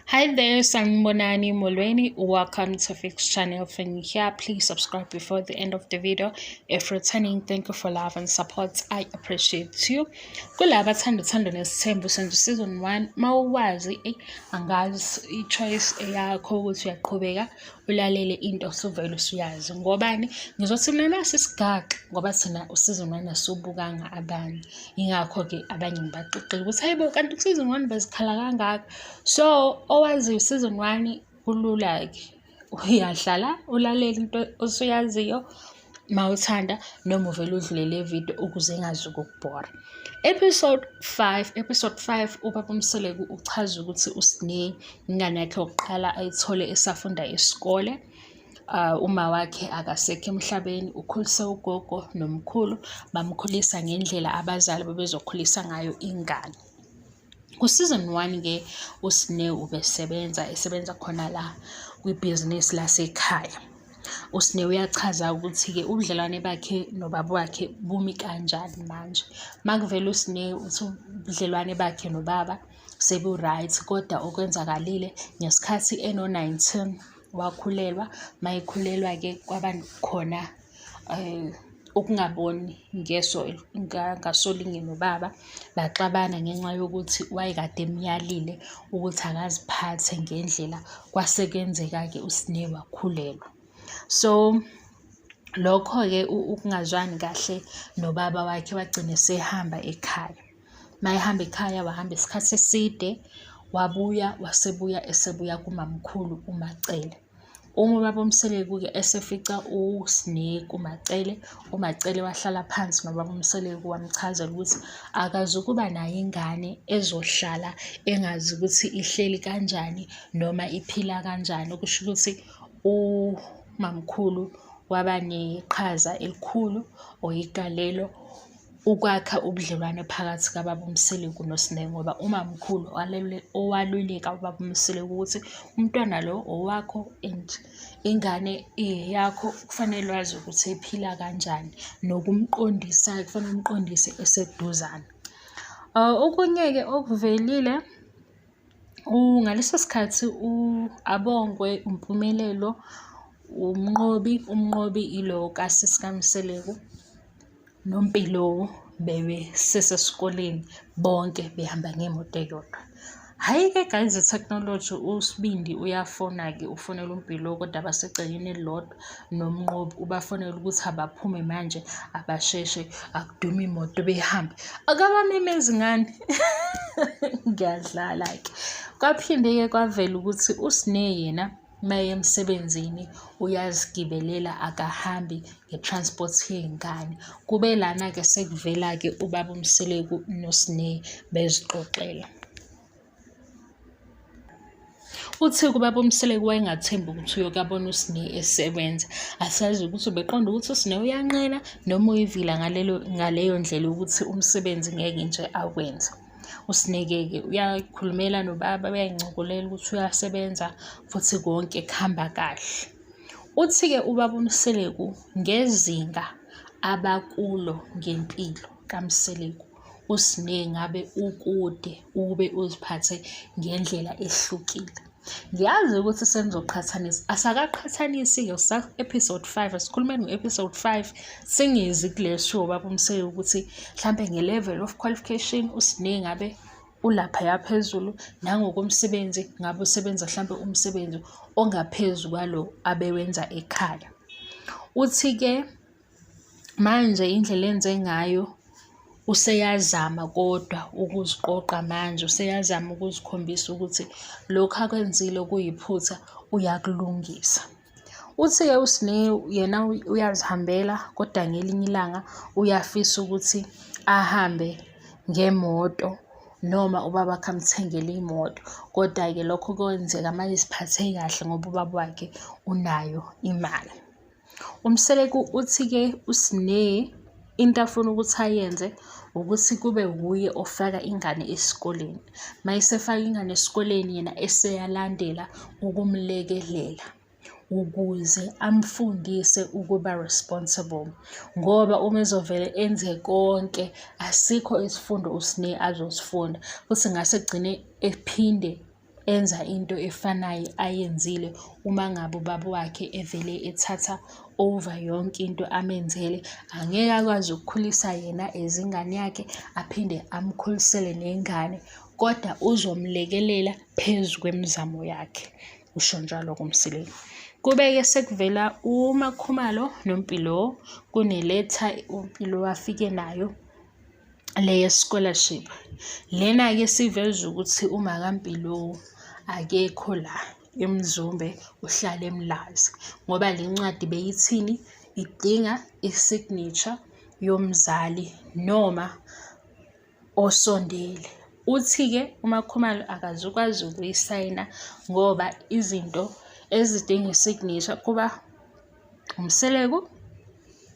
Hi there, Sanibonani Molweni. Welcome to Fix channel. If you're new here, please subscribe before the end of the video. If returning, thank you for love and support. I appreciate you. Kulaba Uthando Nes'thembu since season 1. Mawuwazi angazi i-choice yakho ukuthi uyaqhubeka ulalele into osuvele usuyazi. Ngobani? Ngizothi mina sisigaxa ngoba thina season 1 asubukanga abanye. Ingakho-ke abanye ngibaxoxile ukuthi hayibo kanti season 1 bezikhala kangaka. So owazi season 1 kulula-ke uyahlala ulalela into osuyaziyo mawuthanda noma uvele udlulele video ukuze ingazi ukukubhora. Episode 5 ubaba Mseleku uchaza ukuthi uSneh ingane yakhe yokuqala ayithole esafunda isikole. Uma wakhe akasekho emhlabeni, ukhulise ugogo nomkhulu, bamkhulisa ngendlela abazali bebezokhulisa ngayo ingane. Ku-season 1-ke uSneh esebenza khona la kwibhizinisi lasekhaya. uSneh uyachaza ukuthi-ke ubudlelwane bakhe nobaba wakhe bumi kanjani manje. Makuvele uSneh uthi ubudlelwane bakhe nobaba sebu-right, kodwa okwenzakalile ngesikhathi eno-19 wakhulelwa. Mayekhulelwa-ke kwaba khona ukungaboni ngasolinye nobaba, baxabana ngenxa yokuthi wayekade emyalile ukuthi akaziphathe ngendlela. Kwasekwenzeka-ke uSneh wakhulelwa. So lokho-ke ukungazwani kahle nobaba wakhe wagcina sehamba ekhaya. Mayehamba ekhaya wahamba isikhathi eside, wabuya esebuya kumamkhulu uMacele. Uma ubaba Mseleku-ke esefica uSneh kuMacele, uMacele wahlala phansi nobaba Mseleku wamchazela ukuthi akazukuba nayo ingane ezohlala engazi ukuthi ihleli kanjani noma iphila kanjani. Okusho ukuthi umamkhulu waba neqhaza elikhulu or igalelo ukwakha ubudlelwane phakathi kababa Mseleku noSneh, ngoba umamkhulu owaluleka ubaba Mseleku ukuthi umntwana lo owakho and ingane yakho kufanele wazi ukuthi ephila kanjani, nokumqondisa kufanele umqondise eseduzane. Okunye-ke okuvelile ngaleso sikhathi Abongwe, uMpumelelo, umnqobi ilo kasisi kaMseleku noMpilo bebesesesikoleni, bonke behamba ngemoto eyodwa. Hhayi-ke guys, i-technology, uSibindi uyafona-ke, ufonela uMpilo kodwa abasegcekeni elilodwa, nomnqobi ubafonela ukuthi abaphume manje, abasheshe, akudume imoto behambe. Akabamemezi ngani. Ngiyadlala-ke. Kwaphinde-ke kwavela ukuthi uSneh yena maye emsebenzini uyazigibelela, akahambi nge-transport yey'ngane. Kube lana-ke sekuvela-ke ubaba Mseleku noSneh bezixoxela. Uthi ubaba Mseleku wayengathembi ukuthi uyokabona uSneh esebenza. Asazi ukuthi ubeqonda ukuthi uSneh uyanqena noma uyivila ngaleyo ndlela ukuthi umsebenzi ngeke nje awenze. uSneh-ke uyakhulumela nobaba, uyayincokolela ukuthi uyasebenza futhi konke kuhamba kahle. Uthi-ke ubaba Mseleku ngezinga abakulo ngempilo kaMseleku, uSneh ngabe ukude ube uziphathe ngendlela ehlukile. Ngiyazi ukuthi senizoqhathanisa, asakaqhathanisi-ke episode 5, asikhulumeni ngo-episode 5 singezi kule show ubaba Mseleku ukuthi mhlampe nge-level of qualification uSneh ngabe ulaphaya phezulu, nangokomsebenzi ngabe usebenza mhlampe umsebenzi ongaphezu kwalo abewenza ekhaya. Uthi-ke manje indlela enze ngayo useyazama kodwa ukuziqoqa manje, useyazama ukuzikhombisa ukuthi lokhu akwenzile kuyiphutha uyakulungisa. Uthi-ke uSneh yena uyazihambela kodwa ngelinye ilanga uyafisa ukuthi ahambe ngemoto noma ubaba wakhe amthengele imoto, kodwa-ke lokho kwenzeka manje siphathe kahle ngoba ubaba wakhe unayo imali. uMseleku uthi-ke uSneh into afuna ukuthi ayenze ukuthi kube wuye ofaka ingane esikoleni. Mayesefaka ingane esikoleni yena eseyalandela ukumlekelela ukuze amfundise ukuba responsible, ngoba uma ezovele enze konke asikho isifundo uSneh azosifunda, futhi ngase egcine ephinde enza into efanayo ayenzile uma ngabe ubaba wakhe evele ethatha over yonke into amenzele. Angeke akwazi ukukhulisa yena ezingane yakhe aphinde amkhulisele nengane, kodwa uzomlekelela phezu kwemizamo yakhe. Usho njalo kuMseleku. Kube-ke sekuvela uMakhumalo noMpilo. Kuneletha uMpilo wafike nayo le scholarship. Lena-ke siveza ukuthi uma kaMpilo akekho la eMzumbe, uhlala eMlazi, ngoba le ncwadi beyithini, idinga i-signature yomzali noma osondele. Uthi-ke uMakhumalo akazukwazi ukuyisayina ngoba izinto ezidinga i-signature kuba uMseleku,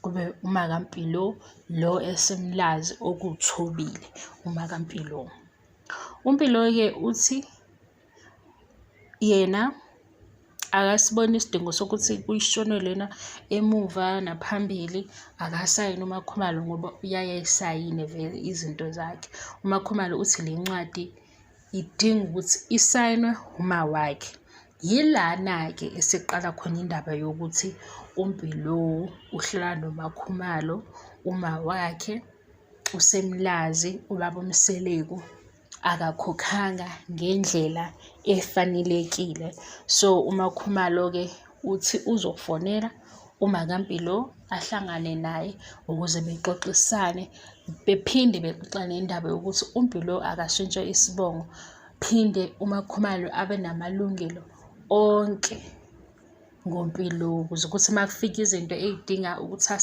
kube uma kaMpilo lo esemlazi okuthobile uma kaMpilo. uMpilo-ke uthi yena akasiboni isidingo sokuthi kuyishone lena emuva naphambili, akasayini uMakhumalo ngoba uyaye ayisayine vele izinto zakhe. uMakhumalo uthi le ncwadi idinga ukuthi isayinwe uma wakhe. Yilana-ke eseqala khona indaba yokuthi uMpilo uhlala noMakhumalo, uma wakhe usemlazi, ubaba uMseleku akakhokhanga ngendlela efanelekile. So uMakhumalo-ke uthi uzofonela uma kaMpilo ahlangane naye ukuze bexoxisane, bephinde bexoxane indaba yokuthi uMpilo akashintshe isibongo, phinde uMakhumalo abe namalungelo onke ngoMpilo, ukuze ukuthi uma kufika izinto ey'dinga ukuthi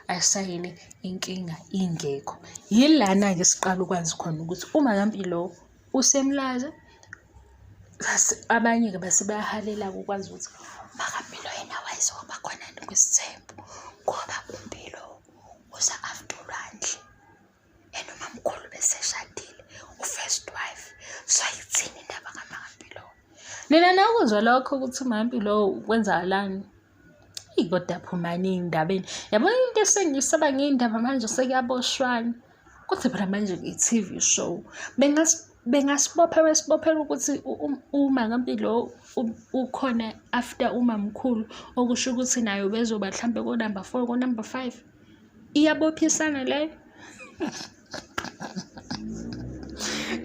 asayine, inkinga ingekho. Yilana-ke siqala ukwazi khona ukuthi uma kaMpilo usemlazi, abanye-ke base bayahalela-ke ukwazi ukuthi uma kaMpilo yena wayezoba khona kwisithembu ngoba uMpilo uza after ulwandle and umamkhulu beseshadile, u-first wife. So ayithini indaba kaMampilo? Nina nakuzwa lokho ukuthi uMampilo kwenzakalani? Kodwa phumani ey'ndabeni. Yabona into esengiyisaba ngey'ndaba manje sekuyaboshwana. Kodwa phela manje i-TV show bengasibophela ukuthi uma kaMpilo ukhona after umamkhulu, okusho ukuthi nayo bezoba mhlampe ko-number 4 ko-number 5. Iyabophisana leyo.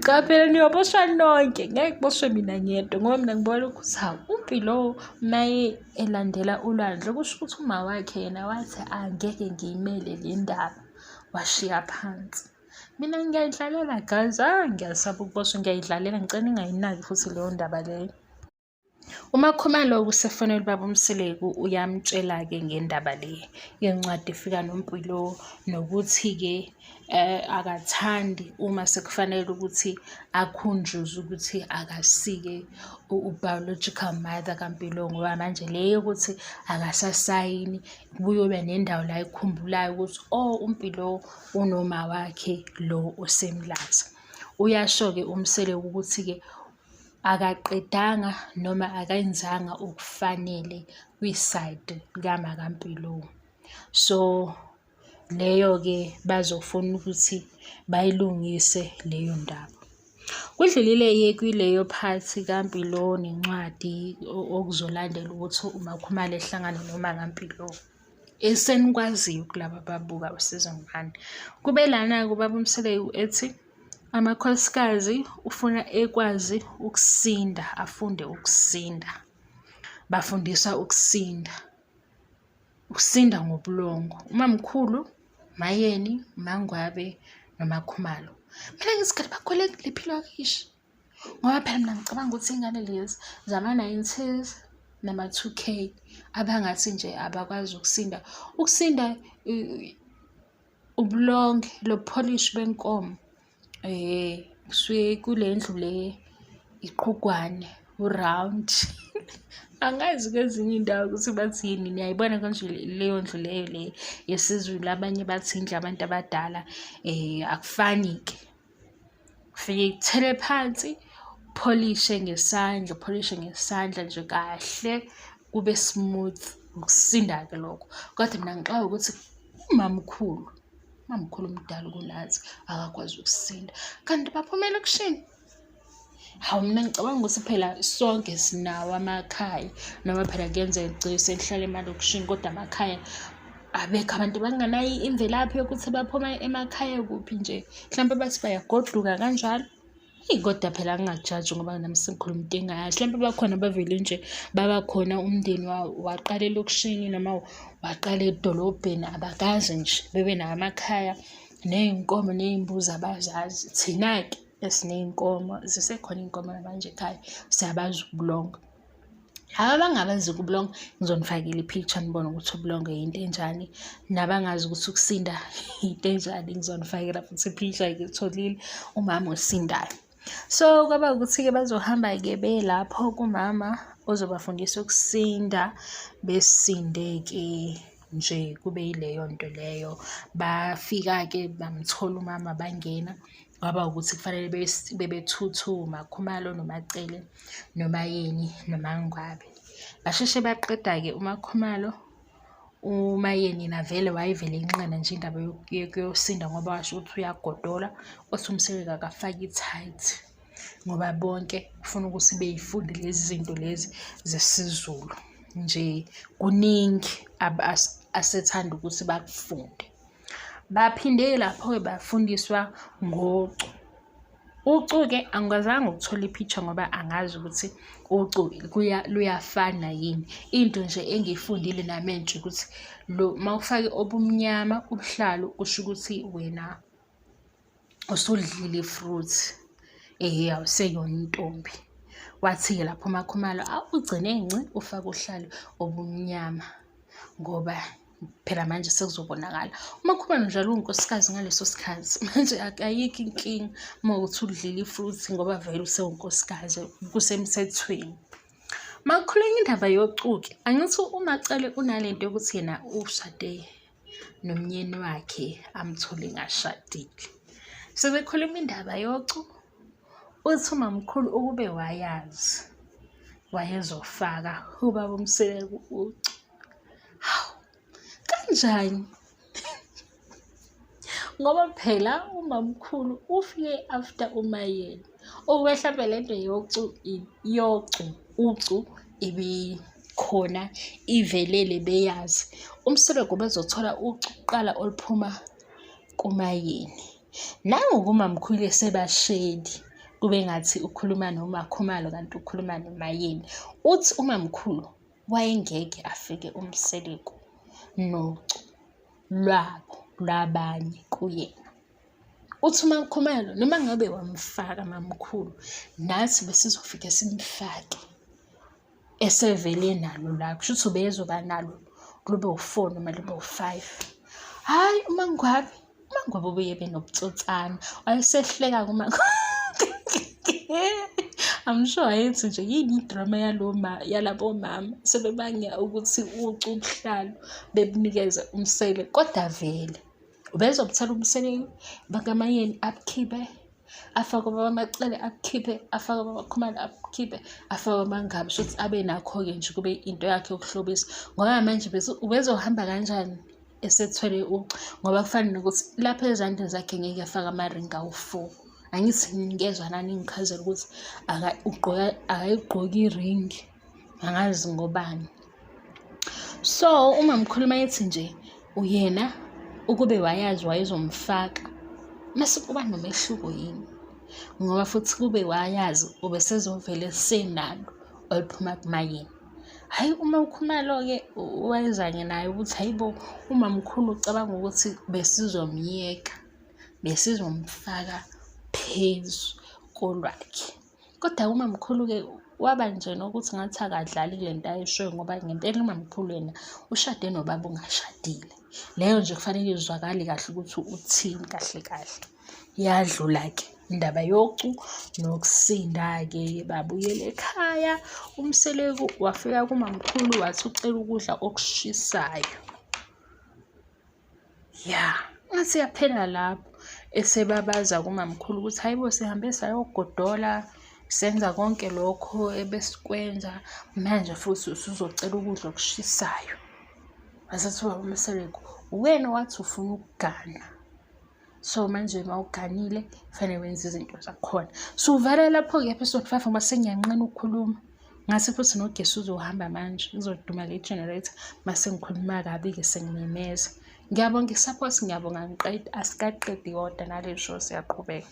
Cha phela niyoboshwa nonke, ngeke kuboshwe mina ngedwa ngoba mina ngibona ukuthi hawu uMpilo maye elandela ulwandle, kusho ukuthi uma wakhe yena wathi angeke ngiyimele le ndaba, washiya phansi. Mina ngiyayidlalela guys, ngiyasaba ukuboshwa, ngiyayidlalela, ngicela ningayinaki futhi leyo ndaba leyo. uMakhumalo kusefonela ubaba uMseleku, uyamtshela-ke ngendaba le yencwadi efika noMpilo, nokuthi-ke akathandi uma sekufanele ukuthi akhunjuzwe ukuthi akasike u-biological mother kaMpilo, ngoba manje le yokuthi akasasayini kuyobe nendawo la ekhumbulayo ukuthi uMpilo unoma wakhe lo osemlazi. Uyasho-ke uMseleku ukuthi-ke akaqedanga noma akayenzanga okufanele kwisayidi kaMakaMpilo. So leyo-ke bazofuna ukuthi bayilungise leyo ndaba. Kudlulile-ke kwileyo phathi kaMpilo nencwadi okuzolandela ukuthi uMakhumalo ehlangane noMakaMpilo esenikwaziyo kulaba ababuka usizon 1. Kube lana-ke ubaba uMseleku ethi amakhosikazi ufuna ekwazi ukusinda, afunde ukusinda. Bafundiswa ukusinda ngobulongo. Umamkhulu, Mayeni, Mangwabe noMakhumalo. Mina ngesikhathi bakhulekile phila kisho. Ngoba phela mina ngicabanga ukuthi ingane lezi zama-90s nama-2K abangathi nje abakwazi ukusinda. Ukusinda ubulonge, lo polish benkomo. Kusuke kule ndlu le iqhugwane u-round. Angazi kwezinye indawo ukuthi bathini, niyayibona konje leyo ndlu leyo le yesiZulu, abanye bathi indlu abantu abadala. Akufani-ke, ufike ikuthele phansi, polishe ngesandla nje kahle, kube smooth, ukusinda-ke lokho. Kodwa mina ngixabanga ukuthi umamkhulu umdala kunathi akakwazi ukusinda, kanti baphumela ekushini. Hawu, mina ngicabanga ukuthi phela sonke sinawo amakhaya, noma phela kuyenzeka ugcine senihlala emalokishini kodwa amakhaya abekho abantu banganayo imvelaphi yokuthi baphuma emakhaya kuphi nje. Mhlawumpe bathi bayagoduka kanjalo. Kodwa phela angingajaji ngoba nami sengikhuluma into engayazi. Mhlawumpe bakhona bavele nje babakhona umndeni waqala elokishini noma waqala edolobheni, abakazi nje bebe nawo amakhaya ney'nkomo ney'mbuzi abazazi. Thina-ke esiney'nkomo, zisekhona iy'nkomo namanje ekhaya, siyabazi ubulongwe. Laba abangabazi ubulongwe ngizonifakela i-picture nibone ukuthi ubulongwe yinto enjani. Nabangazi ukuthi ukusinda into enjani ngizonifakela futhi i-picture ngitholile umama osindayo. So kwaba ukuthi-ke bazohamba-ke belapho kumama ozobafundisa ukusinda, besinde-ke nje kube yileyo nto leyo. Bafika-ke bamthola umama bangena, kwaba ukuthi kufanele bebethutha Makhumalo noMacele noMayeni noMangwabe. Basheshe baqeda-ke uMakhumalo, uMayeni navele wayevele inqena nje indaba yokuyosinda ngoba washo ukuthi uyagodola. Othi uMseleku akafake i-tight ngoba bonke kufuna ukuthi bey'funde lezi zinto lezi zesiZulu. Nje kuningi asethanda ukuthi bakufunde. Baphinde lapho-ke bafundiswa ngocu. Ucu-ke angikwazanga ukuthola i-picture ngoba angazi ukuthi ucu luyafana yini. Into nje engiyifundile nami nje ukuthi mawufake obumnyama ubuhlalu kusho ukuthi wena usudlile i-fruit, awuseyona intombi. Wathi-ke lapho uMakhumalo ugcine ngci ufake uhlalu obumnyama ngoba phela manje sekuzobonakala. uMakhumalo njalo uyinkosikazi ngaleso sikhathi, manje ayikho inkinga uma ukuthi udlile i-fruit ngoba vele usewunkosikazi kusemthethweni. Makukhulunywa indaba yocu-ke, angithi uMacele unalento yokuthi yena ushade nomyeni wakhe amthole engashadile. Sebekhuluma indaba yocu, uthi umamkhulu ukube wayazi wayezofaka ubaba uMseleku ucu. Hawu, kanjani? Ngoba phela umamkhulu ufike after uMayeni. Mhlawumbe lento ucu ibikhona ivelele beyazi. uMseleku bezothola ucu kuqala oluphuma kuMayeni. Nangoku umamkhulu esebashedi kube ngathi ukhuluma noMakhumalo kanti ukhuluma noMayeni. Uthi umamkhulu wayengeke afike uMseleku nocu lwabanye kuyena. Uthi uMakhumalo noma ngabe wamfaka mamkhulu, nathi besizofike simfake esevele nalo la. Kusho ukuthi ubezoba nalo lube u4 noma lube u5. Hhayi uMangwabe ubuye benobutsotsana, wayesehleka I'm sure wayethi nje yini idrama yalabo mama sebebange ukuthi ucu ubuhlalu bebunikeze uMsele. Kodwa vele ubezobuthela uMseleku bakaMayeni abukhiphe, afake abaMacele abukhiphe, afake abaMakhumalo abukhiphe, afake abaMangwabe. Shuthi abe nakho-ke nje kube into yakhe yokuhlobisa ngoba manje ubezohamba kanjani esethwele ucu ngoba kufanele nokuthi lapha ezandleni zakhe ngeke afake amaringi awu4. Angithi ngingezwa nani ngichazela ukuthi akayigqoki iringi, angazi ngobani. So umamkhulu mayethi nje uyena ukube wayazi wayezomfaka, mase kuba nomehluko yini ngoba futhi kube wayazi ubesezovele senalo oluphuma kuMayeni. Hhayi uMakhumalo-ke wayezanye naye ukuthi hayibo umamkhulu ucabanga ukuthi besizomyeka, besizomfaka phezu kolwakhe. Kodwa umamkhulu-ke waba nje nokuthi ngathi akadlali kule nto ayishoyo ngoba ngempela umamkhulu yena ushade nobaba ungashadile. Leyo nje kufanele izwakale kahle ukuthi uthini kahle kahle. Yadlula-ke indaba yocu nokusinda-ke babuyela ekhaya. uMseleku wafika kumamkhulu wathi ucela ukudla okushisayo. Ngathi yaphela lapho esebabaza kumamkhulu ukuthi hayibo sihambe sayogodola, senza konke lokho ebesikwenza, manje futhi usuzocela ukudla okushisayo. Wasethi ubaba uMseleku, wena wathi ufuna ukugana, So manje uma uganile kufanele wenze izinto zakhona. So uvale lapho-ke episode 5 ngoba sengiyanqena ukukhuluma. Ngase futhi nogesi uzohamba manje, uzoduma le generator mase ngikhuluma kabi-ke sengimemeza. Ngiyabonga i-support, ngiyabonga angiqedi, asikaqedi kodwa nale show siyaqhubeka.